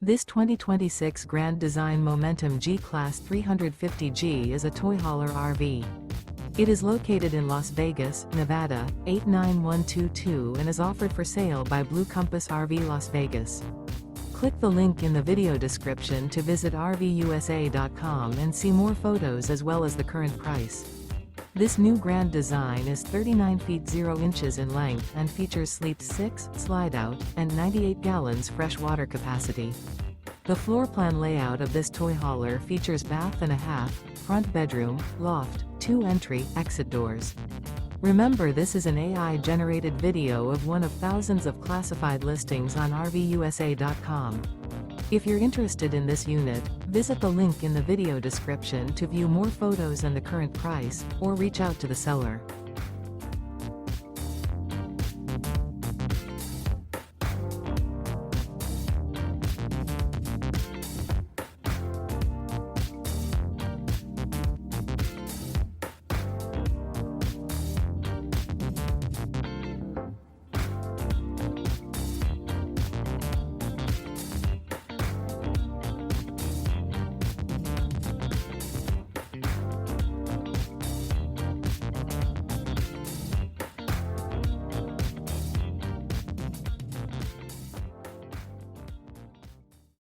This 2026 Grand Design Momentum G-Class 350G is a toy hauler RV. It is located in Las Vegas, Nevada, 89122 and is offered for sale by Blue Compass RV Las Vegas. Click the link in the video description to visit RVUSA.com and see more photos as well as the current price. This new grand design is 39 feet 0 inches in length and features Sleep 6, Slideout, and 98 gallons fresh water capacity. The floor plan layout of this toy hauler features bath and a half, front bedroom, loft, 2 entry/exit doors. Remember, this is an AI-generated video of one of thousands of classified listings on RVUSA.com. If you're interested in this unit, visit the link in the video description to view more photos and the current price, or reach out to the seller.